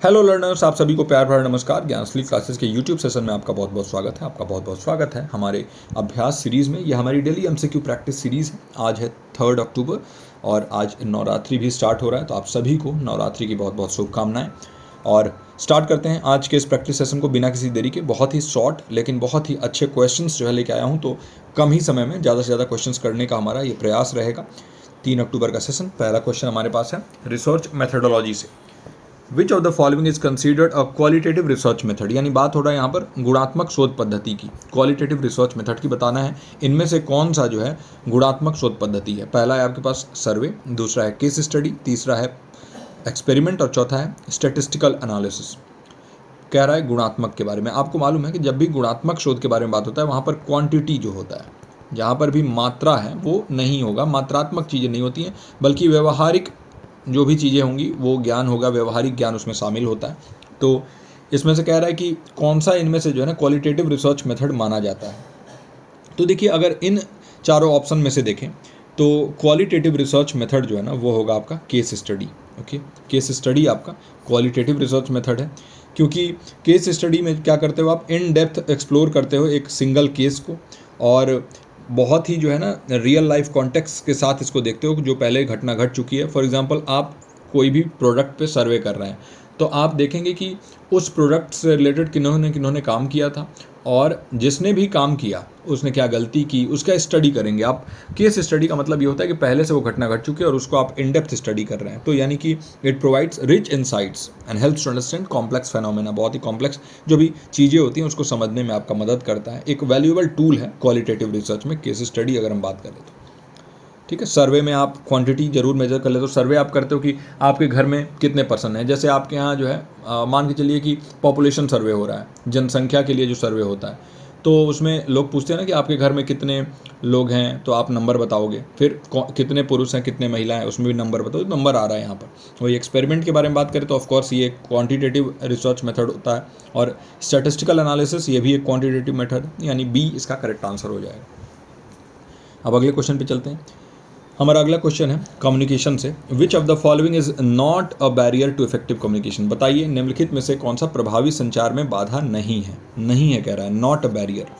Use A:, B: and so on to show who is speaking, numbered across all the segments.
A: Hello learners, आप सभी को प्यार भरा नमस्कार। ज्ञानश्री क्लासेस के यूट्यूब सेशन में आपका बहुत बहुत स्वागत है। आपका बहुत बहुत स्वागत है हमारे अभ्यास सीरीज़ में। ये हमारी डेली एमसीक्यू प्रैक्टिस सीरीज़ है। आज है 3 अक्टूबर और आज नवरात्रि भी स्टार्ट हो रहा है, तो आप सभी को नवरात्रि की बहुत बहुत शुभकामनाएं। और स्टार्ट करते हैं आज के इस प्रैक्टिस सेशन को बिना किसी देरी के। बहुत ही शॉर्ट लेकिन बहुत ही अच्छे क्वेश्चंस जो है लेके आया हूँ, तो कम ही समय में ज़्यादा से ज़्यादा क्वेश्चंस करने का हमारा ये प्रयास रहेगा। 3 अक्टूबर का सेशन। पहला क्वेश्चन हमारे पास है रिसर्च मेथडोलॉजी से। Which of the following is considered a qualitative research method, यानी बात हो रहा है यहाँ पर गुणात्मक शोध पद्धति की। क्वालिटेटिव रिसर्च मेथड की बताना है इनमें से कौन सा जो है गुणात्मक शोध पद्धति है। पहला है आपके पास सर्वे, दूसरा है केस स्टडी, तीसरा है एक्सपेरिमेंट और चौथा है स्टेटिस्टिकल एनालिसिस। कह रहा है गुणात्मक के बारे में। आपको मालूम है कि जब भी गुणात्मक शोध के बारे में बात होता है वहाँ पर क्वांटिटी जो होता है, जहाँ पर भी मात्रा है वो नहीं होगा, मात्रात्मक चीज़ें नहीं होती हैं, बल्कि व्यवहारिक जो भी चीज़ें होंगी वो ज्ञान होगा, व्यवहारिक ज्ञान उसमें शामिल होता है। तो इसमें से कह रहा है कि कौन सा इनमें से जो है ना क्वालिटेटिव रिसर्च मेथड माना जाता है। तो देखिए, अगर इन चारों ऑप्शन में से देखें तो क्वालिटेटिव रिसर्च मेथड जो है ना वो होगा आपका case study. Okay, case study आपका क्वालिटेटिव रिसर्च मेथड है, क्योंकि केस स्टडी में क्या करते हो आप, इन डेप्थ एक्सप्लोर करते हो एक सिंगल केस को, और बहुत ही जो है ना रियल लाइफ कॉन्टेक्स्ट के साथ इसको देखते हो जो पहले घटना घट चुकी है। फॉर एग्जांपल, आप कोई भी प्रोडक्ट पे सर्वे कर रहे हैं तो आप देखेंगे कि उस प्रोडक्ट से रिलेटेड किन्होंने किन्होंने काम किया था, और जिसने भी काम किया उसने क्या गलती की, उसका स्टडी करेंगे आप। केस स्टडी का मतलब ये होता है कि पहले से वो घटना घट चुकी है और उसको आप इन डेप्थ स्टडी कर रहे हैं। तो यानी कि it provides rich insights and helps to understand complex phenomena. बहुत ही कॉम्प्लेक्स जो भी चीज़ें होती हैं उसको समझने में आपका मदद करता है। एक वैल्यूएबल टूल है क्वालिटेटिव रिसर्च में केस स्टडी, अगर हम बात करें तो। ठीक है, सर्वे में आप क्वांटिटी जरूर मेजर कर लेते हो। सर्वे आप करते हो कि आपके घर में कितने पर्सन हैं। जैसे आपके यहाँ जो है मान के चलिए कि पॉपुलेशन सर्वे हो रहा है, जनसंख्या के लिए जो सर्वे होता है, तो उसमें लोग पूछते हैं ना कि आपके घर में कितने लोग हैं, तो आप नंबर बताओगे। फिर कितने पुरुष हैं कितने महिला हैं, उसमें भी नंबर बताओ, तो नंबर आ रहा है यहाँ पर। वही एक्सपेरिमेंट के बारे में बात करें तो ऑफकोर्स ये क्वान्टिटेटिव रिसर्च मेथड होता है, और स्टैटिस्टिकल एनालिसिस ये भी एक क्वान्टिटेटिव मेथड, यानी बी इसका करेक्ट आंसर हो जाएगा। अब अगले क्वेश्चन पे चलते हैं। हमारा अगला क्वेश्चन है कम्युनिकेशन से। Which of the following is not a barrier to effective communication. बताइए निम्नलिखित में से कौन सा प्रभावी संचार में बाधा नहीं है। नहीं है कह रहा है, नॉट अ बैरियर।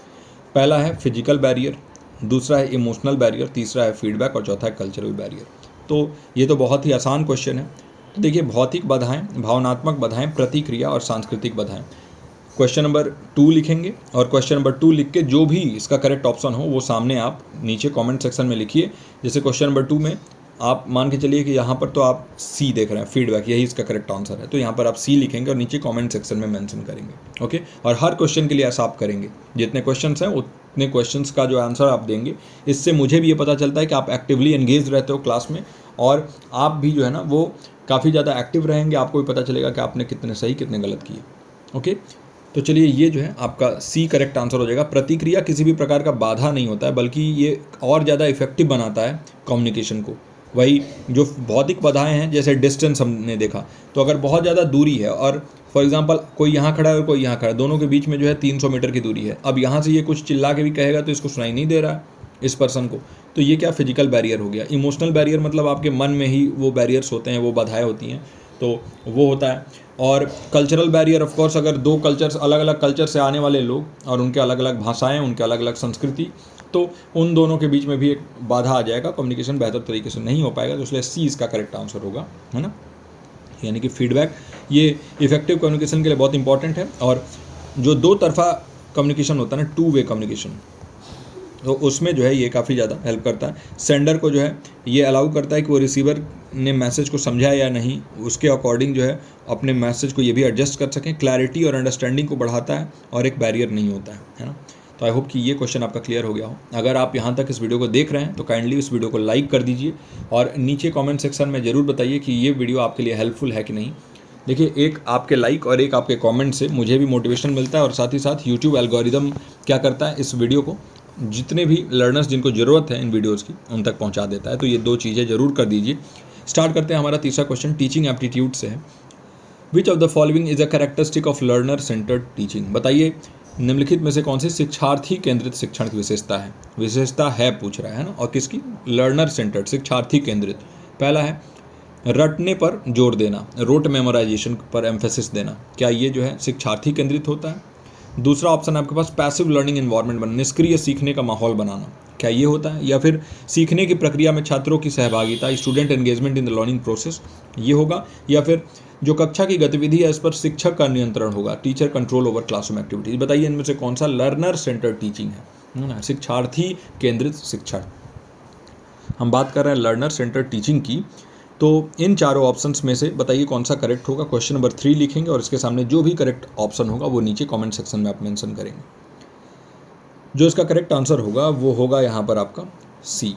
A: पहला है फिजिकल बैरियर, दूसरा है इमोशनल बैरियर, तीसरा है फीडबैक और चौथा है कल्चरल बैरियर। तो ये तो बहुत ही आसान क्वेश्चन है। तो देखिए, भौतिक बाधाएं, भावनात्मक बाधाएं, प्रतिक्रिया और सांस्कृतिक बाधाएं। क्वेश्चन नंबर 2 लिखेंगे, और क्वेश्चन नंबर 2 लिख के जो भी इसका करेक्ट ऑप्शन हो वो सामने आप नीचे कमेंट सेक्शन में लिखिए। जैसे क्वेश्चन नंबर 2 में आप मान के चलिए कि यहाँ पर तो आप सी देख रहे हैं, फीडबैक, यही इसका करेक्ट आंसर है, तो यहाँ पर आप सी लिखेंगे और नीचे कमेंट सेक्शन में मेंशन करेंगे। ओके, और हर क्वेश्चन के लिए ऐसा आप करेंगे। जितने क्वेश्चन हैं उतने क्वेश्चन का जो आंसर आप देंगे, इससे मुझे भी ये पता चलता है कि आप एक्टिवली एंगेज रहते हो क्लास में, और आप भी जो है ना वो काफ़ी ज़्यादा एक्टिव रहेंगे। आपको भी पता चलेगा कि आपने कितने सही कितने गलत किए। ओके, तो चलिए ये जो है आपका सी करेक्ट आंसर हो जाएगा। प्रतिक्रिया किसी भी प्रकार का बाधा नहीं होता है, बल्कि ये और ज़्यादा इफेक्टिव बनाता है कम्युनिकेशन को। वही जो भौतिक बाधाएं हैं, जैसे डिस्टेंस हमने देखा, तो अगर बहुत ज़्यादा दूरी है और फॉर एग्जांपल कोई यहाँ खड़ा है और कोई यहाँ खड़ा है, दोनों के बीच में जो है 300 मीटर की दूरी है। अब यहाँ से ये कुछ चिल्ला के भी कहेगा तो इसको सुनाई नहीं दे रहा है इस पर्सन को, तो ये क्या फिजिकल बैरियर हो गया। इमोशनल बैरियर मतलब आपके मन में ही वो बैरियर्स होते हैं, वो बाधाएं होती हैं, तो वो होता है। और कल्चरल बैरियर ऑफ कोर्स, अगर दो कल्चर्स, अलग अलग कल्चर से आने वाले लोग और उनके अलग अलग भाषाएं, उनके अलग अलग संस्कृति, तो उन दोनों के बीच में भी एक बाधा आ जाएगा, कम्युनिकेशन बेहतर तरीके से नहीं हो पाएगा। तो इसलिए सी इसका करेक्ट आंसर होगा, है ना। यानी कि फीडबैक ये इफेक्टिव कम्युनिकेशन के लिए बहुत इंपॉर्टेंट है। और जो दो तरफा कम्युनिकेशन होता है ना, 2 वे कम्युनिकेशन, तो उसमें जो है ये काफ़ी ज़्यादा हेल्प करता है। सेंडर को जो है ये अलाउ करता है कि वो रिसीवर ने मैसेज को समझा या नहीं, उसके अकॉर्डिंग जो है अपने मैसेज को ये भी एडजस्ट कर सकें। क्लैरिटी और अंडरस्टैंडिंग को बढ़ाता है और एक बैरियर नहीं होता है ना। तो आई होप कि ये क्वेश्चन आपका क्लियर हो गया हो। अगर आप यहाँ तक इस वीडियो को देख रहे हैं तो काइंडली इस वीडियो को लाइक कर दीजिए, और नीचे कमेंट सेक्शन में ज़रूर बताइए कि ये वीडियो आपके लिए हेल्पफुल है कि नहीं। देखिए, एक आपके लाइक और एक आपके कमेंट से मुझे भी मोटिवेशन मिलता है, और साथ ही साथ यूट्यूब एल्गोरिदम क्या करता है, इस वीडियो को जितने भी लर्नर्स जिनको ज़रूरत है इन वीडियोज़ की उन तक पहुंचा देता है। तो ये 2 चीज़ें ज़रूर कर दीजिए। स्टार्ट करते हैं। हमारा तीसरा क्वेश्चन टीचिंग एप्टीट्यूड से है। Which of the following is a characteristic of learner centred teaching. बताइए निम्नलिखित में से कौन सी शिक्षार्थी केंद्रित शिक्षण की विशेषता है। विशेषता है पूछ रहा है ना, और किसकी, लर्नर सेंटर्ड, शिक्षार्थी केंद्रित। पहला है रटने पर जोर देना, रोट मेमोराइजेशन पर एम्फेसिस देना, क्या ये जो है शिक्षार्थी केंद्रित होता है? दूसरा ऑप्शन है आपके पास पैसिव लर्निंग एनवायरनमेंट बनना, निष्क्रिय सीखने का माहौल बनाना, क्या ये होता है? या फिर सीखने की प्रक्रिया में छात्रों की सहभागिता, student engagement in the learning process, ये होगा? या फिर जो कक्षा की गतिविधि है इस पर शिक्षक का नियंत्रण होगा, teacher control over classroom activities. बताइए इनमें से कौन सा लर्नर सेंटर टीचिंग है ना, शिक्षार्थी केंद्रित शिक्षा। हम बात कर रहे हैं लर्नर सेंटर टीचिंग की। तो इन चारों ऑप्शंस में से बताइए कौन सा करेक्ट होगा। क्वेश्चन नंबर 3 लिखेंगे और इसके सामने जो भी करेक्ट ऑप्शन होगा वो नीचे कमेंट सेक्शन में आप मेंशन करेंगे। जो इसका करेक्ट आंसर होगा वो होगा यहाँ पर आपका सी,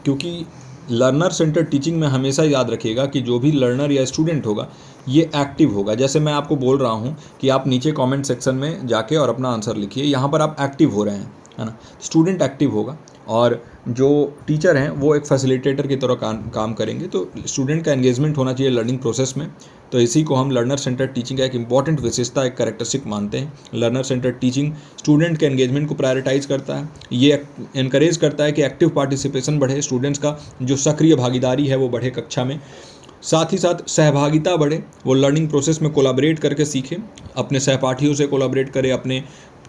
A: क्योंकि लर्नर सेंटर टीचिंग में हमेशा याद रखिएगा कि जो भी लर्नर या स्टूडेंट होगा ये एक्टिव होगा। जैसे मैं आपको बोल रहा हूँ कि आप नीचे कमेंट सेक्शन में जाके और अपना आंसर लिखिए, यहाँ पर आप एक्टिव हो रहे हैं, है ना। स्टूडेंट एक्टिव होगा और जो टीचर हैं वो एक फैसिलिटेटर की तरह काम करेंगे। तो स्टूडेंट का एंगेजमेंट होना चाहिए लर्निंग प्रोसेस में। तो इसी को हम लर्नर सेंटर टीचिंग का एक इंपॉर्टेंट विशेषता, एक कैरेक्टरिस्टिक मानते हैं। लर्नर सेंटर टीचिंग स्टूडेंट के एंगेजमेंट को प्रायोरिटाइज करता है, ये इनकरेज करता है कि एक्टिव पार्टिसिपेशन बढ़े, स्टूडेंट्स का जो सक्रिय भागीदारी है वो बढ़े कक्षा में, साथ ही साथ सहभागिता बढ़े, वो लर्निंग प्रोसेस में कोलैबोरेट करके सीखें, अपने सहपाठियों से कोलैबोरेट करें, अपने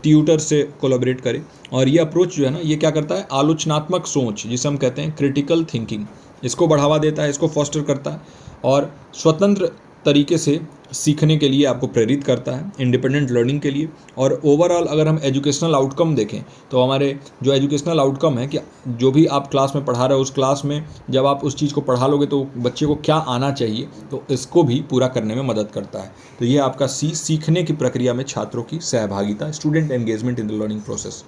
A: ट्यूटर से कोलैबोरेट करें। और ये अप्रोच जो है ना ये क्या करता है, आलोचनात्मक सोच जिसे हम कहते हैं क्रिटिकल थिंकिंग, इसको बढ़ावा देता है, इसको फॉस्टर करता है और स्वतंत्र तरीके से सीखने के लिए आपको प्रेरित करता है, इंडिपेंडेंट लर्निंग के लिए। और ओवरऑल अगर हम एजुकेशनल आउटकम देखें तो हमारे जो एजुकेशनल आउटकम है कि जो भी आप क्लास में पढ़ा रहे हो उस क्लास में जब आप उस चीज़ को पढ़ा लोगे तो बच्चे को क्या आना चाहिए, तो इसको भी पूरा करने में मदद करता है। तो ये आपका सी, सीखने की प्रक्रिया में छात्रों की सहभागिता, student engagement in the learning process,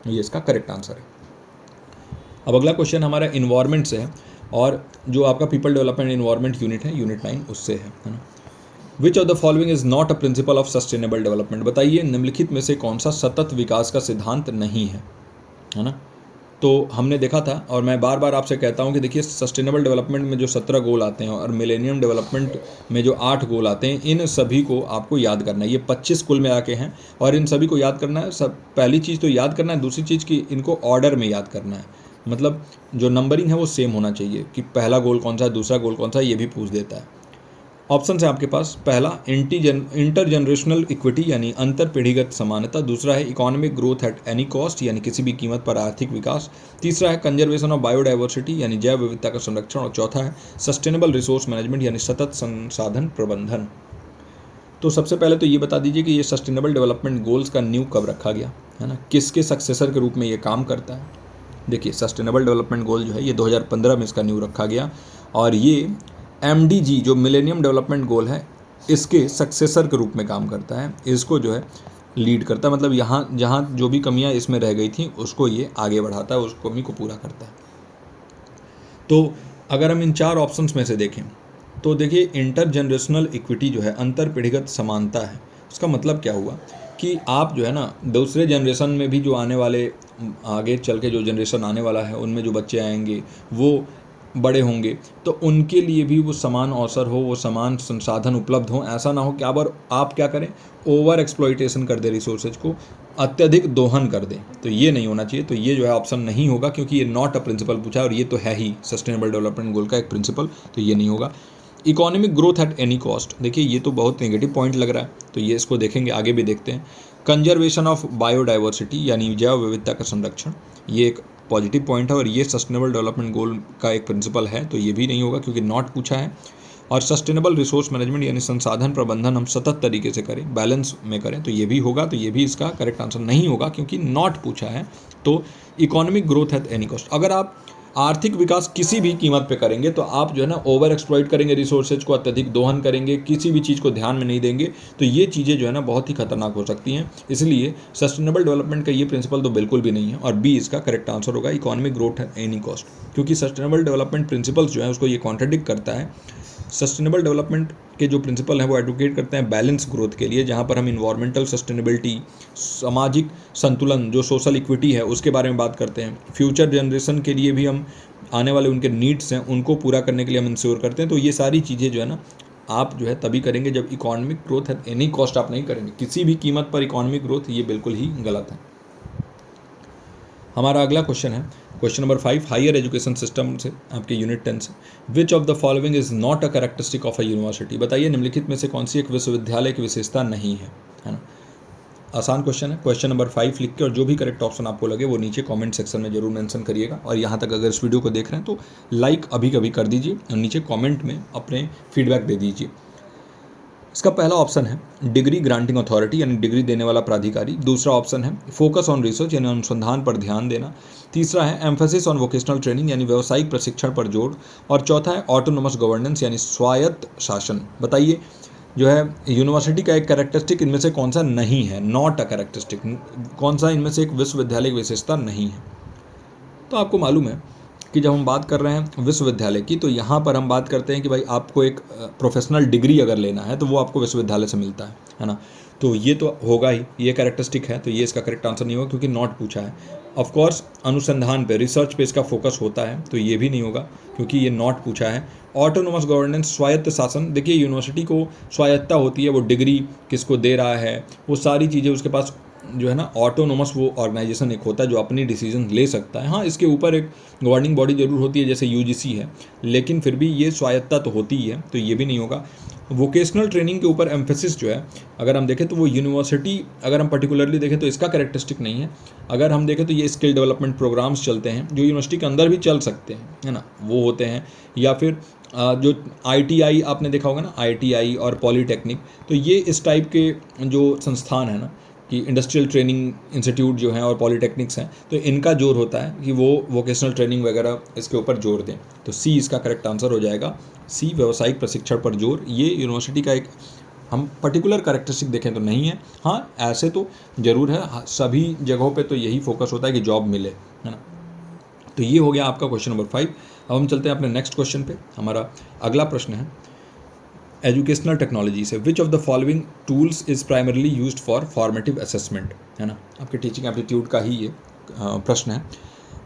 A: ये इसका करेक्ट आंसर है। अब अगला क्वेश्चन हमारा इन्वायरमेंट से है और जो आपका पीपल डेवलपमेंट इन्वायरमेंट यूनिट है, यूनिट 9 उससे है ना। विच of the following is not a principle of sustainable development, बताइए निम्नलिखित में से कौन सा सतत विकास का सिद्धांत नहीं है ना। तो हमने देखा था और मैं बार बार आपसे कहता हूँ कि देखिए सस्टेनेबल डेवलपमेंट में जो 17 गोल आते हैं और मिलेनियम डेवलपमेंट में जो 8 गोल आते हैं, इन सभी को आपको याद करना है। ये 25 कुल में आके हैं और इन सभी को याद करना है। सब पहली चीज़ तो याद करना है, दूसरी चीज़ कि इनको ऑर्डर में याद करना है, मतलब जो नंबरिंग है वो सेम होना चाहिए कि पहला गोल कौन सा है, दूसरा गोल कौन सा है, ये भी पूछ देता है। ऑप्शन है आपके पास, पहला इंटर जनरेशनल इक्विटी यानी अंतर पीढ़ीगत समानता, दूसरा है economic growth at any cost यानी किसी भी कीमत पर आर्थिक विकास, तीसरा है कंजर्वेशन ऑफ बायोडाइवर्सिटी यानी जैव विविधता का संरक्षण, और चौथा है सस्टेनेबल रिसोर्स मैनेजमेंट यानी सतत संसाधन प्रबंधन। तो सबसे पहले तो ये बता दीजिए कि ये सस्टेनेबल डेवलपमेंट गोल्स का न्यू कब रखा गया है ना, किसके सक्सेसर के रूप में ये काम करता है। देखिए सस्टेनेबल डेवलपमेंट गोल जो है ये 2015 में इसका न्यू रखा गया और ये MDG जो मिलेनियम डेवलपमेंट गोल है इसके सक्सेसर के रूप में काम करता है, इसको जो है लीड करता है, मतलब यहाँ जहाँ जो भी कमियाँ इसमें रह गई थी उसको ये आगे बढ़ाता है, उस कमी को पूरा करता है। तो अगर हम इन 4 ऑप्शंस में से देखें तो देखिए इंटर जनरेशनल इक्विटी जो है अंतर पीढ़ीगत समानता है, उसका मतलब क्या हुआ कि आप जो है ना दूसरे जनरेशन में भी जो आने वाले आगे चल के जो जनरेशन आने वाला है उनमें जो बच्चे आएंगे वो बड़े होंगे, तो उनके लिए भी वो समान अवसर हो, वो समान संसाधन उपलब्ध हो। ऐसा ना हो कि आप क्या करें, ओवर एक्सप्लॉइटेशन कर दे, रिसोर्सेज को अत्यधिक दोहन कर दें, तो ये नहीं होना चाहिए। तो ये जो है ऑप्शन नहीं होगा क्योंकि ये नॉट अ प्रिंसिपल पूछा है और ये तो है ही सस्टेनेबल डेवलपमेंट गोल का एक प्रिंसिपल, तो ये नहीं होगा। Economic growth at any cost, देखिए ये तो बहुत नेगेटिव पॉइंट लग रहा है, तो ये इसको देखेंगे, आगे भी देखते हैं। कंजर्वेशन ऑफ बायोडाइवर्सिटी यानी जैव विविधता का संरक्षण, ये एक पॉजिटिव पॉइंट है और ये सस्टेनेबल डेवलपमेंट गोल का एक प्रिंसिपल है, तो ये भी नहीं होगा क्योंकि नॉट पूछा है। और सस्टेनेबल रिसोर्स मैनेजमेंट यानी संसाधन प्रबंधन हम सतत तरीके से करें, बैलेंस में करें, तो ये भी होगा, तो ये भी इसका करेक्ट आंसर नहीं होगा क्योंकि नॉट पूछा है। तो economic growth at any cost, अगर आप आर्थिक विकास किसी भी कीमत पे करेंगे तो आप जो है ना ओवर एक्सप्लॉइट करेंगे, रिसोर्सेज को अत्यधिक दोहन करेंगे, किसी भी चीज़ को ध्यान में नहीं देंगे, तो ये चीज़ें जो है ना बहुत ही खतरनाक हो सकती हैं। इसलिए सस्टेनेबल डेवलपमेंट का ये प्रिंसिपल तो बिल्कुल भी नहीं है और बी इसका करेक्ट आंसर होगा, economic growth at any cost, क्योंकि सस्टेनेबल डेवलपमेंट प्रिंसिपल्स जो है उसको ये कॉन्ट्राडिक्ट करता है। सस्टेनेबल डेवलपमेंट के जो प्रिंसिपल हैं वो एडवोकेट करते हैं बैलेंस ग्रोथ के लिए, जहाँ पर हम इन्वायरमेंटल सस्टेनेबिलिटी, सामाजिक संतुलन, जो सोशल इक्विटी है उसके बारे में बात करते हैं। फ्यूचर जनरेशन के लिए भी हम आने वाले उनके नीड्स हैं उनको पूरा करने के लिए हम इंश्योर करते हैं। तो ये सारी चीज़ें जो है ना आप जो है तभी करेंगे जब economic growth at any cost आप नहीं करेंगे, किसी भी कीमत पर इकोनॉमिक ग्रोथ, ये बिल्कुल ही गलत है। हमारा अगला क्वेश्चन है question number 5 higher education system से आपके यूनिट 10 से, which of the following is not a characteristic of a university. बताइए निम्नलिखित में से कौन सी एक विश्वविद्यालय की विशेषता नहीं है ना। आसान क्वेश्चन है। क्वेश्चन नंबर 5 लिख के और जो भी करेक्ट ऑप्शन आपको लगे वो नीचे कमेंट सेक्शन में जरूर मेंशन करिएगा। और यहाँ तक अगर इस वीडियो को देख रहे हैं तो लाइक अभी कभी कर दीजिए और नीचे कमेंट में अपने फीडबैक दे दीजिए। इसका पहला ऑप्शन है डिग्री ग्रांटिंग अथॉरिटी यानी डिग्री देने वाला प्राधिकारी। दूसरा ऑप्शन है फोकस ऑन रिसर्च यानी अनुसंधान पर ध्यान देना। तीसरा है एम्फेसिस ऑन वोकेशनल ट्रेनिंग यानी व्यावसायिक प्रशिक्षण पर जोर। और चौथा है ऑटोनोमस गवर्नेंस यानी स्वायत्त शासन। बताइए जो है यूनिवर्सिटी का एक कैरेक्टरिस्टिक इनमें से कौन सा नहीं है, नॉट अ कैरेक्टरिस्टिक, कौन सा इनमें से एक विश्वविद्यालय की विशेषता नहीं है। तो आपको मालूम है कि जब हम बात कर रहे हैं विश्वविद्यालय की तो यहाँ पर हम बात करते हैं कि भाई आपको एक प्रोफेशनल डिग्री अगर लेना है तो वो आपको विश्वविद्यालय से मिलता है ना। तो ये तो होगा ही, ये कैरेक्टरिस्टिक है, तो ये इसका करेक्ट आंसर नहीं होगा क्योंकि नॉट पूछा है। ऑफकोर्स अनुसंधान पे, रिसर्च पे इसका फोकस होता है, तो ये भी नहीं होगा क्योंकि ये नॉट पूछा है। ऑटोनोमस गवर्नेंस स्वायत्त शासन, देखिए यूनिवर्सिटी को स्वायत्ता होती है, वो डिग्री किसको दे रहा है वो सारी चीज़ें उसके पास जो है ना, ऑटोनोमस वो ऑर्गेनाइजेशन एक होता है जो अपनी डिसीजन ले सकता है। हाँ, इसके ऊपर एक गवर्निंग बॉडी जरूर होती है जैसे यूजीसी है, लेकिन फिर भी ये स्वायत्ता तो होती ही है, तो ये भी नहीं होगा। वोकेशनल ट्रेनिंग के ऊपर एम्फेसिस जो है अगर हम देखें तो वो यूनिवर्सिटी, अगर हम पर्टिकुलरली देखें तो इसका कैरेक्टरिस्टिक नहीं है। अगर हम देखें तो ये स्किल डेवलपमेंट प्रोग्राम्स चलते हैं जो यूनिवर्सिटी के अंदर भी चल सकते हैं, है ना, वो होते हैं। या फिर जो आईटीआई आपने देखा होगा ना, आईटीआई और पॉलीटेक्निक, तो ये इस टाइप के जो संस्थान है ना कि इंडस्ट्रियल ट्रेनिंग इंस्टीट्यूट जो हैं और पॉलीटेक्निक्स हैं, तो इनका जोर होता है कि वो वोकेशनल ट्रेनिंग वगैरह इसके ऊपर जोर दें। तो सी इसका करेक्ट आंसर हो जाएगा, सी व्यावसायिक प्रशिक्षण पर जोर। ये यूनिवर्सिटी का एक हम पर्टिकुलर कैरेक्टरिस्टिक देखें तो नहीं है। हाँ, ऐसे तो ज़रूर है, सभी जगहों पे तो यही फोकस होता है कि जॉब मिले, है ना। तो ये हो गया आपका क्वेश्चन नंबर 5। अब हम चलते हैं अपने नेक्स्ट क्वेश्चन पे। हमारा अगला प्रश्न है एजुकेशनल टेक्नोलॉजी से, which of the following tools is primarily used for formative assessment, है ना, आपके टीचिंग एप्टीट्यूड का ही ये प्रश्न है।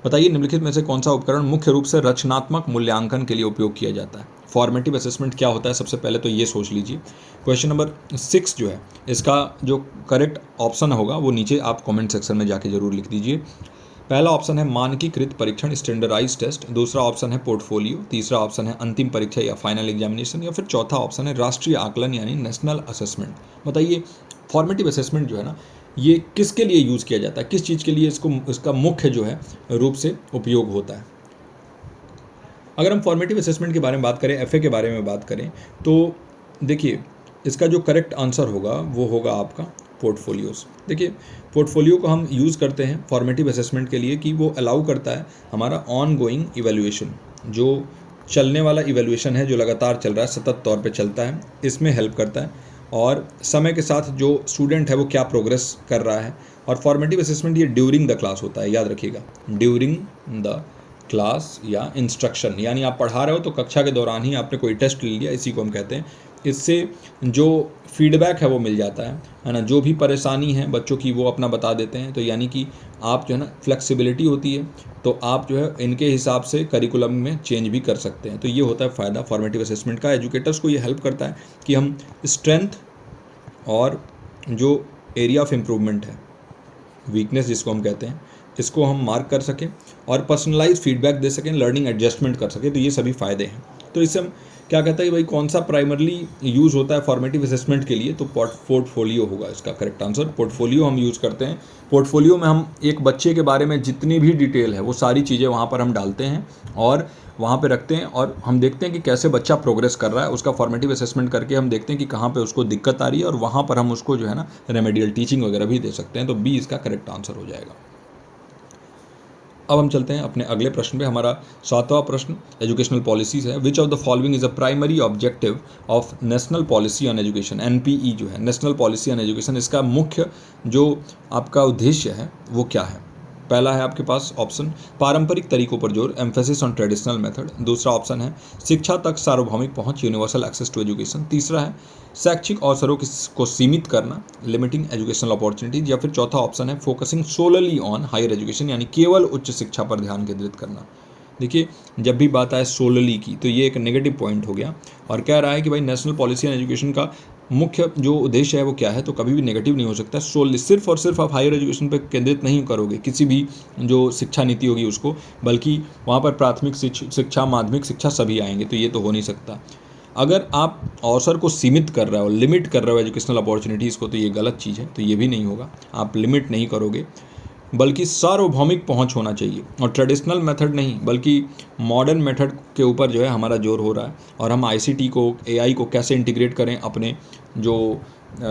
A: बताइए निम्नलिखित में से कौन सा उपकरण मुख्य रूप से रचनात्मक मूल्यांकन के लिए उपयोग किया जाता है। फॉर्मेटिव असेसमेंट क्या होता है, सबसे पहले तो ये सोच लीजिए। क्वेश्चन नंबर 6 जो है इसका जो करेक्ट ऑप्शन होगा वो नीचे आप कमेंट सेक्शन में जाके जरूर लिख दीजिए। पहला ऑप्शन है मानकीकृत परीक्षण स्टैंडर्डाइज टेस्ट, दूसरा ऑप्शन है पोर्टफोलियो, तीसरा ऑप्शन है अंतिम परीक्षा या फाइनल एग्जामिनेशन, या फिर चौथा ऑप्शन है राष्ट्रीय आकलन यानी नेशनल असेसमेंट। बताइए फॉर्मेटिव असेसमेंट जो है ना, ये किसके लिए यूज़ किया जाता है, किस चीज़ के लिए इसका मुख्य जो है रूप से उपयोग होता है। अगर हम फॉर्मेटिव असेसमेंट के बारे में बात करें, एफए के बारे में बात करें, तो देखिए इसका जो करेक्ट आंसर होगा वो होगा आपका पोर्टफोलियोज़। देखिए पोर्टफोलियो को हम यूज़ करते हैं फॉर्मेटिव असेसमेंट के लिए कि वो अलाउ करता है हमारा ऑन गोइंग इवैल्यूएशन, जो चलने वाला इवैल्यूएशन है, जो लगातार चल रहा है, सतत तौर पे चलता है, इसमें हेल्प करता है। और समय के साथ जो स्टूडेंट है वो क्या प्रोग्रेस कर रहा है। और फॉर्मेटिव असेसमेंट ये ड्यूरिंग द क्लास होता है, याद रखिएगा, ड्यूरिंग द क्लास या इंस्ट्रक्शन, यानी आप पढ़ा रहे हो तो कक्षा के दौरान ही आपने कोई टेस्ट ले लिया, इसी को हम कहते हैं। इससे जो फीडबैक है वो मिल जाता है ना, जो भी परेशानी है बच्चों की वो अपना बता देते हैं। तो यानी कि आप जो है ना, फ्लेक्सिबिलिटी होती है, तो आप जो है इनके हिसाब से करिकुलम में चेंज भी कर सकते हैं। तो ये होता है फ़ायदा फॉर्मेटिव असेसमेंट का। एजुकेटर्स को ये हेल्प करता है कि हम स्ट्रेंथ और जो एरिया ऑफ इम्प्रूवमेंट है, वीकनेस जिसको हम कहते हैं, इसको हम मार्क कर सकें और पर्सनलाइज फीडबैक दे सकें, लर्निंग एडजस्टमेंट कर सकें। तो ये सभी फ़ायदे हैं। तो इससे हम क्या कहता है कि भाई कौन सा प्राइमरली यूज़ होता है फॉर्मेटिव असेसमेंट के लिए, तो पोर्टफोलियो होगा इसका करेक्ट आंसर। पोर्टफोलियो हम यूज़ करते हैं। पोर्टफोलियो में हम एक बच्चे के बारे में जितनी भी डिटेल है वो सारी चीज़ें वहाँ पर हम डालते हैं और वहाँ पे रखते हैं, और हम देखते हैं कि कैसे बच्चा प्रोग्रेस कर रहा है। उसका फॉर्मेटिव असेसमेंट करके हम देखते हैं कि कहाँ पे उसको दिक्कत आ रही है, और वहाँ पर हम उसको जो है ना रेमेडियल टीचिंग वगैरह भी दे सकते हैं। तो बी इसका करेक्ट आंसर हो जाएगा। अब हम चलते हैं अपने अगले प्रश्न पे। हमारा 7वां प्रश्न एजुकेशनल पॉलिसीज़ है। Which of the following is a primary objective of national policy on education. NPE जो है, नेशनल पॉलिसी ऑन एजुकेशन, इसका मुख्य जो आपका उद्देश्य है वो क्या है। पहला है आपके पास ऑप्शन पारंपरिक तरीकों पर जोर, एम्फेसिस ऑन ट्रेडिशनल मेथड। दूसरा ऑप्शन है शिक्षा तक सार्वभौमिक पहुंच, यूनिवर्सल एक्सेस टू एजुकेशन। तीसरा है शैक्षिक अवसरों को सीमित करना, लिमिटिंग एजुकेशनल अपॉर्चुनिटीज। या फिर चौथा ऑप्शन है focusing solely on higher education, यानी केवल उच्च शिक्षा पर ध्यान केंद्रित करना। देखिए जब भी बात आए सोलली की तो ये एक नेगेटिव पॉइंट हो गया, और कह रहा है कि भाई नेशनल पॉलिसी ऑन एजुकेशन का मुख्य जो उद्देश्य है वो क्या है, तो कभी भी नेगेटिव नहीं हो सकता। सोल सिर्फ और सिर्फ आप हायर एजुकेशन पर केंद्रित नहीं करोगे किसी भी जो शिक्षा नीति होगी उसको, बल्कि वहाँ पर प्राथमिक शिक्षा, माध्यमिक शिक्षा सभी आएंगे, तो ये तो हो नहीं सकता। अगर आप अवसर को सीमित कर रहे हो, लिमिट कर रहे हो एजुकेशनल अपॉर्चुनिटीज़ को, तो ये गलत चीज़ है, तो ये भी नहीं होगा। आप लिमिट नहीं करोगे, बल्कि सार्वभौमिक पहुंच होना चाहिए, और ट्रेडिशनल मेथड नहीं बल्कि मॉडर्न मेथड के ऊपर जो है हमारा जोर हो रहा है। और हम आईसीटी को, एआई को कैसे इंटीग्रेट करें अपने जो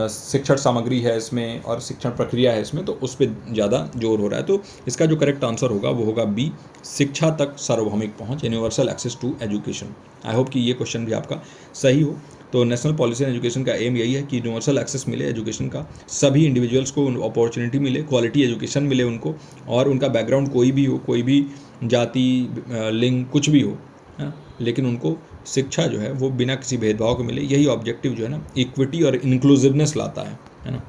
A: शिक्षण सामग्री है इसमें और शिक्षण प्रक्रिया है इसमें, तो उस पर ज़्यादा जोर हो रहा है। तो इसका जो करेक्ट आंसर होगा वो होगा बी, शिक्षा तक सार्वभौमिक पहुंच, universal access to education. I hope कि ये क्वेश्चन भी आपका सही हो। तो नेशनल पॉलिसी एंड एजुकेशन का एम यही है कि यूनिवर्सल एक्सेस मिले एजुकेशन का, सभी इंडिविजुअल्स को अपॉर्चुनिटी मिले, क्वालिटी एजुकेशन मिले उनको, और उनका बैकग्राउंड कोई भी हो, कोई भी जाति, लिंग, कुछ भी हो, है, लेकिन उनको शिक्षा जो है वो बिना किसी भेदभाव के मिले। यही ऑब्जेक्टिव जो है ना इक्विटी और इंक्लूसिवनेस लाता है ना।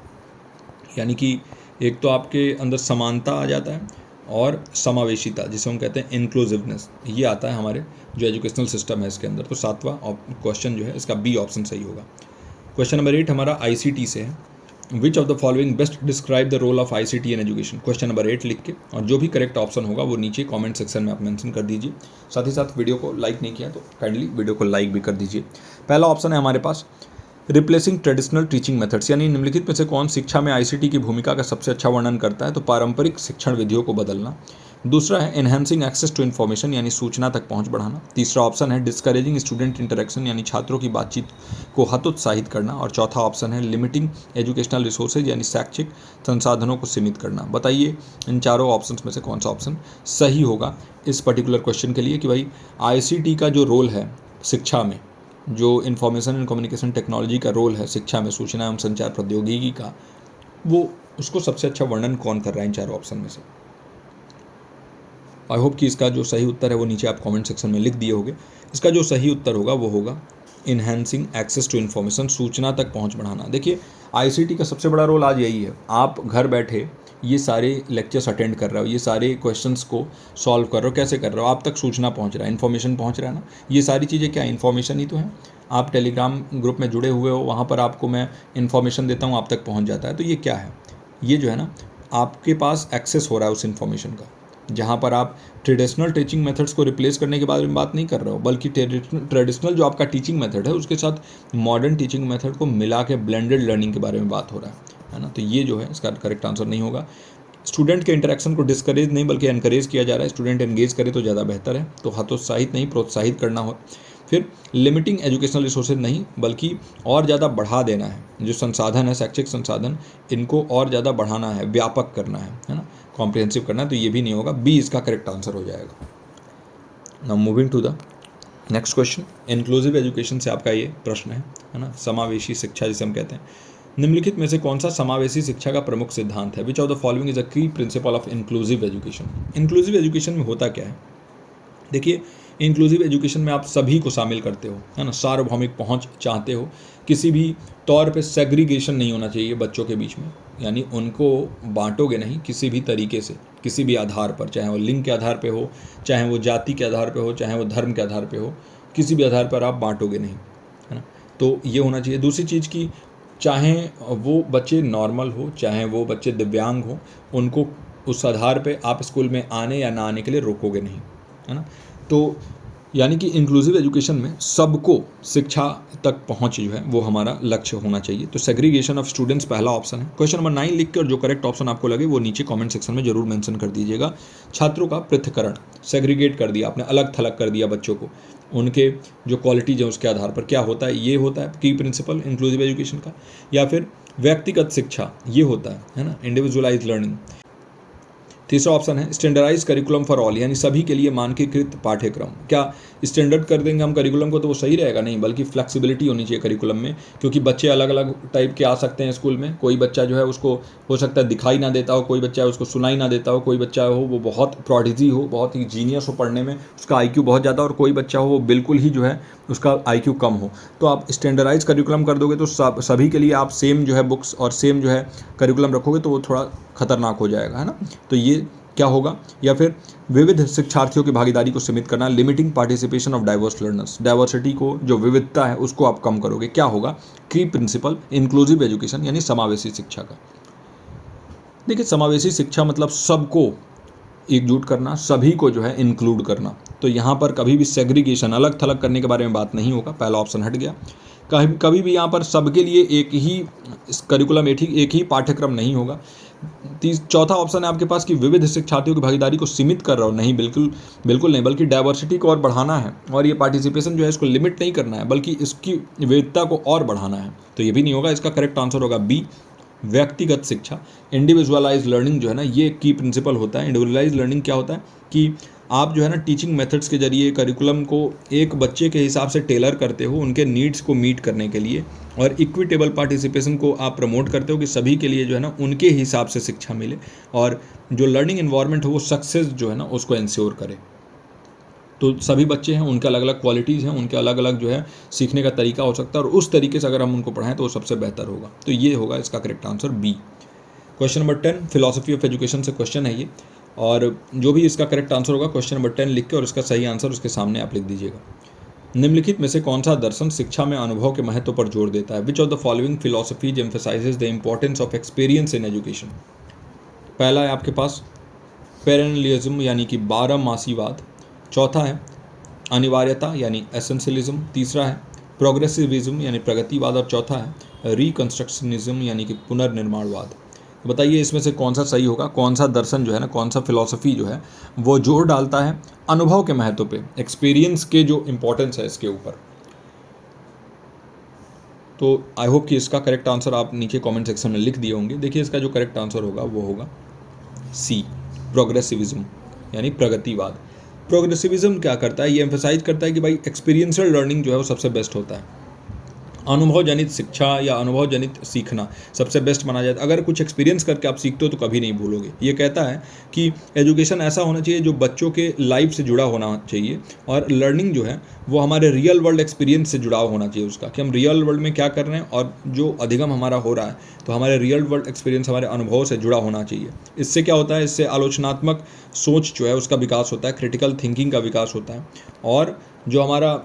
A: यानी कि एक तो आपके अंदर समानता आ जाता है, और समावेशिता जिसे हम कहते हैं इंक्लूसिवनेस, ये आता है हमारे जो एजुकेशनल सिस्टम है इसके अंदर। तो 7वां क्वेश्चन जो है इसका बी ऑप्शन सही होगा। क्वेश्चन नंबर 8 हमारा आईसीटी से है। Which of the following best describe the role of ICT in education. Question number 8 लिख के, और जो भी करेक्ट ऑप्शन होगा वो नीचे कमेंट सेक्शन में आप मेंशन कर दीजिए। साथ ही साथ वीडियो को लाइक नहीं किया तो काइंडली वीडियो को लाइक भी कर दीजिए। पहला ऑप्शन है हमारे पास रिप्लेसिंग ट्रेडिशनल टीचिंग मेथड्स, यानी निम्नलिखित में से कौन शिक्षा में आईसीटी की भूमिका का सबसे अच्छा वर्णन करता है, तो पारंपरिक शिक्षण विधियों को बदलना। दूसरा है एनहेंसिंग एक्सेस टू इन्फॉर्मेशन, यानी सूचना तक पहुंच बढ़ाना। तीसरा ऑप्शन है डिस्करेजिंग स्टूडेंट इंटरेक्शन, यानी छात्रों की बातचीत को हतोत्साहित करना। और चौथा ऑप्शन है लिमिटिंग एजुकेशनल रिसोर्सेज, यानी शैक्षिक संसाधनों को सीमित करना। बताइए इन चारों ऑप्शन में से कौन सा ऑप्शन सही होगा इस पर्टिकुलर क्वेश्चन के लिए, कि भाई आईसीटी का जो रोल है शिक्षा में, जो इन्फॉर्मेशन एंड कम्युनिकेशन टेक्नोलॉजी का रोल है शिक्षा में, सूचना एवं संचार प्रौद्योगिकी का, वो उसको सबसे अच्छा वर्णन कौन कर रहा है इन चारों ऑप्शन में से। आई होप कि इसका जो सही उत्तर है वो नीचे आप कमेंट सेक्शन में लिख दिए होंगे। इसका जो सही उत्तर होगा वो होगा इन्हेंसिंग एक्सेस टू इन्फॉर्मेशन, सूचना तक पहुंच बढ़ाना। देखिए आईसीटी का सबसे बड़ा रोल आज यही है, आप घर बैठे ये सारे लेक्चर्स अटेंड कर रहे हो, ये सारे क्वेश्चंस को सॉल्व कर रहे हो, कैसे कर रहे हो, आप तक सूचना पहुंच रहा है, इन्फॉर्मेशन पहुंच रहा है ना। ये सारी चीज़ें क्या इन्फॉर्मेशन ही तो है। आप टेलीग्राम ग्रुप में जुड़े हुए हो, वहाँ पर आपको मैं इन्फॉर्मेशन देता हूँ, आप तक पहुँच जाता है, तो ये क्या है, ये जो है ना आपके पास एक्सेस हो रहा है उस इन्फॉर्मेशन का। जहाँ पर आप ट्रेडिशनल टीचिंग मेथड्स को रिप्लेस करने के बारे में बात नहीं कर रहे हो, बल्कि ट्रेडिशनल जो आपका टीचिंग मेथड है उसके साथ मॉडर्न टीचिंग मेथड को मिला के ब्लेंडेड लर्निंग के बारे में बात हो रहा है ना। तो ये जो है इसका करेक्ट आंसर नहीं होगा। स्टूडेंट के इंटरेक्शन को डिस्करेज नहीं बल्कि एनकरेज किया जा रहा है, स्टूडेंट एंगेज करे तो ज़्यादा बेहतर है, तो हतोत्साहित नहीं प्रोत्साहित करना हो। फिर लिमिटिंग एजुकेशनल रिसोर्सेज नहीं बल्कि और ज़्यादा बढ़ा देना है, जो संसाधन है शैक्षिक संसाधन इनको और ज़्यादा बढ़ाना है, व्यापक करना है ना, कॉम्प्रिहेंसिव करना है, तो ये भी नहीं होगा। बी इसका करेक्ट आंसर हो जाएगा। Now moving to the next question. Inclusive education से आपका ये प्रश्न है ना, समावेशी शिक्षा जिसे हम कहते हैं। निम्नलिखित में से कौन सा समावेशी शिक्षा का प्रमुख सिद्धांत है। Which of the following is a key principle of inclusive education. Inclusive education में होता क्या है, देखिए इंक्लूसिव एजुकेशन में आप सभी को शामिल करते हो, है ना, सार्वभौमिक पहुंच चाहते हो, किसी भी तौर पे सेग्रीगेशन नहीं होना चाहिए बच्चों के बीच में, यानी उनको बांटोगे नहीं किसी भी तरीके से, किसी भी आधार पर, चाहे वो लिंग के आधार पे हो, चाहे वो जाति के आधार पे हो, चाहे वो धर्म के आधार पे हो, किसी भी आधार पर आप बांटोगे नहीं, है ना। तो ये होना चाहिए। दूसरी चीज़ की चाहे वो बच्चे नॉर्मल हो, चाहे वो बच्चे दिव्यांग हो, उनको उस आधार पे आप स्कूल में आने या ना आने के लिए रोकोगे नहीं, है ना। तो यानी कि इंक्लूसिव एजुकेशन में सबको शिक्षा तक पहुंच जो है वो हमारा लक्ष्य होना चाहिए। तो सेग्रीगेशन ऑफ स्टूडेंट्स पहला ऑप्शन है। क्वेश्चन नंबर 9 लिख के और जो करेक्ट ऑप्शन आपको लगे वो नीचे कमेंट सेक्शन में जरूर मेंशन कर दीजिएगा। छात्रों का पृथक्करण, सेग्रीगेट कर दिया आपने, अलग थलग कर दिया बच्चों को, उनके जो क्वालिटीज है उसके आधार पर। क्या होता है, ये होता है की प्रिंसिपल इंक्लूसिव एजुकेशन का। या फिर व्यक्तिगत शिक्षा, ये होता है ना, इंडिविजुअलाइज लर्निंग। तीसरा ऑप्शन है स्टैंडर्डाइज करिकुलम फॉर ऑल, यानी सभी के लिए मानकीकृत पाठ्यक्रम। क्या स्टैंडर्ड कर देंगे हम करिकुलम को तो वो सही रहेगा, नहीं, बल्कि फ्लेक्सिबिलिटी होनी चाहिए करिकुलम में, क्योंकि बच्चे अलग अलग टाइप के आ सकते हैं स्कूल में। कोई बच्चा जो है उसको हो सकता है दिखाई ना देता हो, कोई बच्चा है उसको सुनाई ना देता हो, कोई बच्चा हो वो बहुत प्रोडिजी हो, बहुत ही जीनियस हो पढ़ने में, उसका IQ बहुत ज़्यादा, और कोई बच्चा हो वो बिल्कुल ही जो है उसका IQ कम हो। तो आप स्टैंडर्डाइज करिकुलम कर दोगे तो सभी के लिए आप सेम जो है बुक्स और सेम जो है करिकुलम रखोगे तो वो थोड़ा खतरनाक हो जाएगा, है ना। तो ये क्या होगा, या फिर विविध शिक्षार्थियों की भागीदारी को सीमित करना, limiting participation of diverse learners, diversity को, जो विविधता है उसको आप कम करोगे, क्या होगा, की प्रिंसिपल इंक्लूसिव एजुकेशन यानी समावेशी शिक्षा का। देखिए समावेशी शिक्षा मतलब सबको एकजुट करना, सभी को जो है इंक्लूड करना। तो यहाँ पर कभी भी सेग्रीगेशन, अलग थलग करने के बारे में बात नहीं होगा, पहला ऑप्शन हट गया। कभी भी यहाँ पर सबके लिए एक ही करिकुलम, एक ही पाठ्यक्रम नहीं होगा। चौथा ऑप्शन है आपके पास कि विविध शिक्षार्थियों की भागीदारी को सीमित कर रहा हो, नहीं, बिल्कुल नहीं, बल्कि डाइवर्सिटी को और बढ़ाना है, और ये पार्टिसिपेशन जो है इसको लिमिट नहीं करना है, बल्कि इसकी विविधता को और बढ़ाना है। तो ये भी नहीं होगा, इसका करेक्ट आंसर होगा बी, व्यक्तिगत शिक्षा। इंडिविजुअलाइज लर्निंग जो है ना, ये की प्रिंसिपल होता है। इंडिविजुअलाइज लर्निंग क्या होता है कि आप जो है ना टीचिंग मेथड्स के जरिए करिकुलम को एक बच्चे के हिसाब से टेलर करते हो, उनके नीड्स को मीट करने के लिए, और इक्विटेबल पार्टिसिपेशन को आप प्रमोट करते हो कि सभी के लिए जो है ना उनके हिसाब से शिक्षा मिले, और जो लर्निंग इन्वायरमेंट हो वो सक्सेस जो है ना उसको इंश्योर करे। तो सभी बच्चे हैं, उनके अलग अलग क्वालिटीज़ हैं, उनके अलग अलग जो है सीखने का तरीका हो सकता है, और उस तरीके से अगर हम उनको पढ़ाएं तो वो सबसे बेहतर होगा। तो ये होगा इसका correct answer B. Question number 10 philosophy of education से क्वेश्चन है ये, और जो भी इसका करेक्ट आंसर होगा क्वेश्चन नंबर 10 लिख के और इसका सही आंसर उसके सामने आप लिख दीजिएगा। निम्नलिखित में से कौन सा दर्शन शिक्षा में अनुभव के महत्व पर जोर देता है? Which of the following philosophies emphasises the importance of experience in education? पहला है आपके पास पेरेनलिज्म यानी कि 12मासीवाद, चौथा है अनिवार्यता यानी एसेंशियलिज्म, तीसरा है प्रोग्रेसिविज्म यानी प्रगतिवाद, और चौथा है रिकंस्ट्रक्शनिज्म यानी कि पुनर्निर्माणवाद। बताइए इसमें से कौन सा सही होगा, कौन सा दर्शन जो है ना, कौन सा फिलॉसफी जो है वो जोर डालता है अनुभव के महत्व पे, एक्सपीरियंस के जो इंपॉर्टेंस है इसके ऊपर। तो आई होप कि इसका करेक्ट आंसर आप नीचे कमेंट सेक्शन में लिख दिए होंगे। देखिए इसका जो करेक्ट आंसर होगा वो होगा सी, प्रोग्रेसिविज्म यानी प्रगतिवाद। प्रोग्रेसिविज्म क्या करता है, ये एम्फेसाइज करता है कि भाई एक्सपीरियंशियल लर्निंग जो है वो सबसे बेस्ट होता है, अनुभव जनित शिक्षा या अनुभव जनित सीखना सबसे बेस्ट माना जाता है। अगर कुछ एक्सपीरियंस करके आप सीखते हो तो कभी नहीं भूलोगे। ये कहता है कि एजुकेशन ऐसा होना चाहिए जो बच्चों के लाइफ से जुड़ा होना चाहिए, और लर्निंग जो है वो हमारे रियल वर्ल्ड एक्सपीरियंस से जुड़ा होना चाहिए उसका, कि हम रियल वर्ल्ड में क्या कर रहे हैं, और जो अधिगम हमारा हो रहा है तो हमारे रियल वर्ल्ड एक्सपीरियंस हमारे अनुभव से जुड़ा होना चाहिए। इससे क्या होता है, इससे आलोचनात्मक सोच जो है उसका विकास होता है, क्रिटिकल थिंकिंग का विकास होता है, और जो हमारा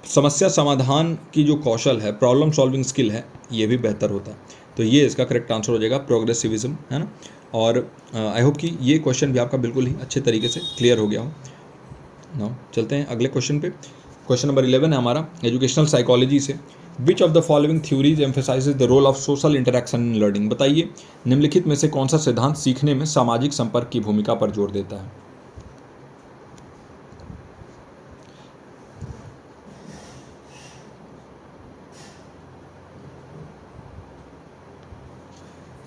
A: समस्या समाधान की जो कौशल है, प्रॉब्लम सॉल्विंग स्किल है, ये भी बेहतर होता है। तो ये इसका करेक्ट आंसर हो जाएगा प्रोग्रेसिविज्म, है ना। और आई होप कि ये क्वेश्चन भी आपका बिल्कुल ही अच्छे तरीके से क्लियर हो गया हो। नाउ चलते हैं अगले क्वेश्चन पे। क्वेश्चन नंबर 11 है हमारा एजुकेशनल साइकोलॉजी से। Which of the following theories emphasises the role of social interaction in learning? बताइए निम्नलिखित में से कौन सा सिद्धांत सीखने में सामाजिक संपर्क की भूमिका पर जोर देता है?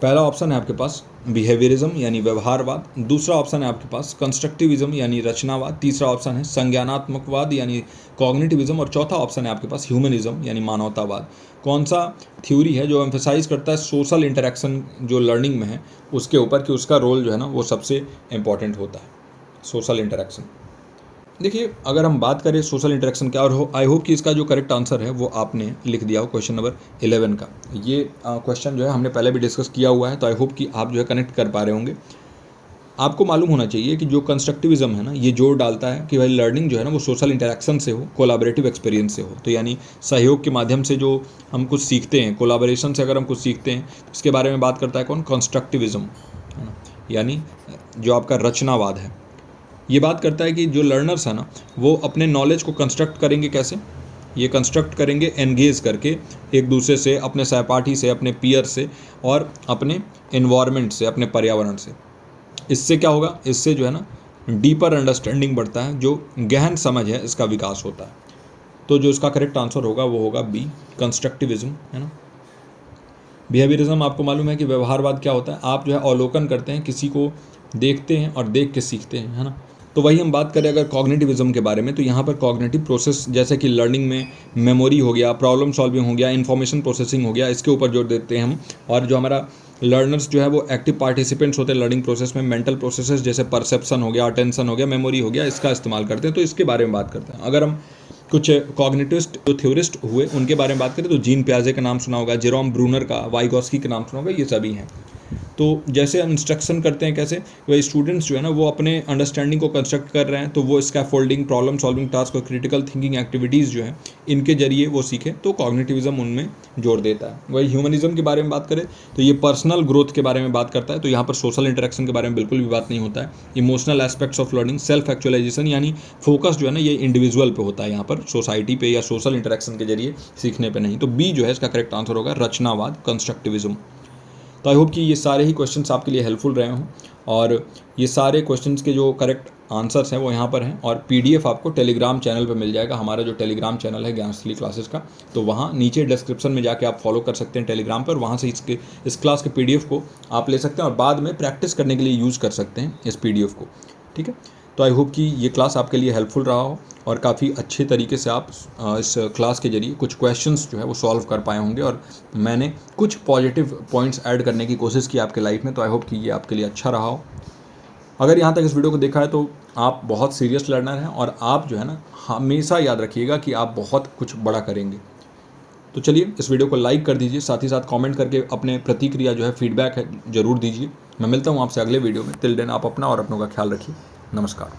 A: पहला ऑप्शन है आपके पास बिहेवियरिज्म यानी व्यवहारवाद, दूसरा ऑप्शन है आपके पास कंस्ट्रक्टिविज्म यानी रचनावाद, तीसरा ऑप्शन है संज्ञानात्मकवाद यानी कॉग्निटिविज्म, और चौथा ऑप्शन है आपके पास ह्यूमनिज्म यानी मानवतावाद। कौन सा थ्योरी है जो एम्फेसाइज करता है सोशल इंटरेक्शन जो लर्निंग में है उसके ऊपर, कि उसका रोल जो है ना वो सबसे इंपॉर्टेंट होता है, सोशल इंटरेक्शन। देखिए अगर हम बात करें सोशल इंटरेक्शन क्या, और आई होप कि इसका जो करेक्ट आंसर है वो आपने लिख दिया हो क्वेश्चन नंबर 11 का। ये क्वेश्चन जो है हमने पहले भी डिस्कस किया हुआ है, तो आई होप कि आप जो है कनेक्ट कर पा रहे होंगे। आपको मालूम होना चाहिए कि जो कंस्ट्रक्टिविज्म है ना, ये जोर डालता है कि भाई लर्निंग जो है ना वो सोशल इंटरेक्शन से हो, कोलाबरेटिव एक्सपीरियंस से हो। तो यानी सहयोग के माध्यम से जो हम कुछ सीखते हैं, कोलाबरेशन से अगर हम कुछ सीखते हैं, तो इसके बारे में बात करता है कौन, कंस्ट्रक्टिविज्म, है ना। यानी जो आपका रचनावाद है, ये बात करता है कि जो लर्नर्स है ना वो अपने नॉलेज को कंस्ट्रक्ट करेंगे कैसे, ये कंस्ट्रक्ट करेंगे एंगेज करके एक दूसरे से, अपने सहपाठी से, अपने पीयर से, और अपने इन्वायरमेंट से, अपने पर्यावरण से। इससे क्या होगा, इससे जो है ना डीपर अंडरस्टैंडिंग बढ़ता है, जो गहन समझ है इसका विकास होता है। तो जो इसका करेक्ट आंसर होगा वो होगा बी, कंस्ट्रक्टिविज्म, है ना। बिहेवियरिज्म आपको मालूम है कि व्यवहारवाद क्या होता है, आप जो है अवलोकन करते हैं, किसी को देखते हैं और देख के सीखते हैं, है ना। तो वही हम बात करें अगर कॉग्निटिविज्म के बारे में, तो यहाँ पर कॉग्निटिव प्रोसेस जैसे कि लर्निंग में मेमोरी हो गया, प्रॉब्लम सॉल्विंग हो गया, इन्फॉर्मेशन प्रोसेसिंग हो गया, इसके ऊपर जोर देते हैं हम। और जो हमारा लर्नर्स जो है वो एक्टिव पार्टिसिपेंट्स होते हैं लर्निंग प्रोसेस में, मेंटल प्रोसेसेस जैसे परसेप्शन हो गया, अटेंशन हो गया, मेमोरी हो गया, इसका इस्तेमाल करते हैं। तो इसके बारे में बात करते हैं। अगर हम कुछ कॉग्निटिविस्ट जो थ्योरिस्ट हुए उनके बारे में बात करें तो जीन पियाजे का नाम सुना होगा, जेरोम ब्रूनर का, वाइगॉस्की का नाम सुना होगा, ये सभी हैं। तो जैसे हम इंस्ट्रक्शन करते हैं कैसे, वही स्टूडेंट्स जो है ना वो अपने अंडरस्टैंडिंग को कंस्ट्रक्ट कर रहे हैं, तो वो स्कैफोल्डिंग, प्रॉब्लम सॉल्विंग टास्क और क्रिटिकल थिंकिंग एक्टिविटीज़ जो है इनके जरिए वो सीखें, तो कॉग्निटिविज्म उनमें जोर देता है। वही ह्यूमनिज्म के बारे में बात करें तो ये पर्सनल ग्रोथ के बारे में बात करता है, तो यहाँ पर सोशल इंटरेक्शन के बारे में बिल्कुल भी बात नहीं होता है। Emotional aspects of learning, self actualisation, यानी फोकस जो है ना ये इंडिविजुअल पे होता है, यहाँ पर सोसाइटी पे या सोशल इंटरेक्शन के जरिए सीखने पे नहीं। तो बी जो है इसका करेक्ट आंसर होगा रचनावाद, कंस्ट्रक्टिविज्म। तो आई होप कि ये सारे ही क्वेश्चंस आपके लिए हेल्पफुल रहे हों, और ये सारे क्वेश्चंस के जो करेक्ट आंसर्स हैं वो यहाँ पर हैं, और पीडीएफ आपको टेलीग्राम चैनल पे मिल जाएगा। हमारा जो टेलीग्राम चैनल है ज्ञानस्थली क्लासेस का, तो वहाँ नीचे डिस्क्रिप्शन में जाके आप फॉलो कर सकते हैं टेलीग्राम पर, वहाँ से इस क्लास के पीडीएफ को आप ले सकते हैं और बाद में प्रैक्टिस करने के लिए यूज़ कर सकते हैं इस पीडीएफ को। ठीक है, तो आई होप कि ये क्लास आपके लिए हेल्पफुल रहा हो और काफ़ी अच्छे तरीके से आप इस क्लास के जरिए कुछ क्वेश्चंस जो है वो सॉल्व कर पाए होंगे, और मैंने कुछ पॉजिटिव पॉइंट्स ऐड करने की कोशिश की आपके लाइफ में। तो आई होप कि ये आपके लिए अच्छा रहा हो। अगर यहाँ तक इस वीडियो को देखा है तो आप बहुत सीरियस लर्नर हैं, और आप जो है ना हमेशा याद रखिएगा कि आप बहुत कुछ बड़ा करेंगे। तो चलिए इस वीडियो को लाइक कर दीजिए, साथ ही साथ कमेंट करके अपने प्रतिक्रिया जो है, फीडबैक है, ज़रूर दीजिए। मैं मिलता हूँ आपसे अगले वीडियो में। टिल देन आप अपना और अपनों का ख्याल रखिए। नमस्कार।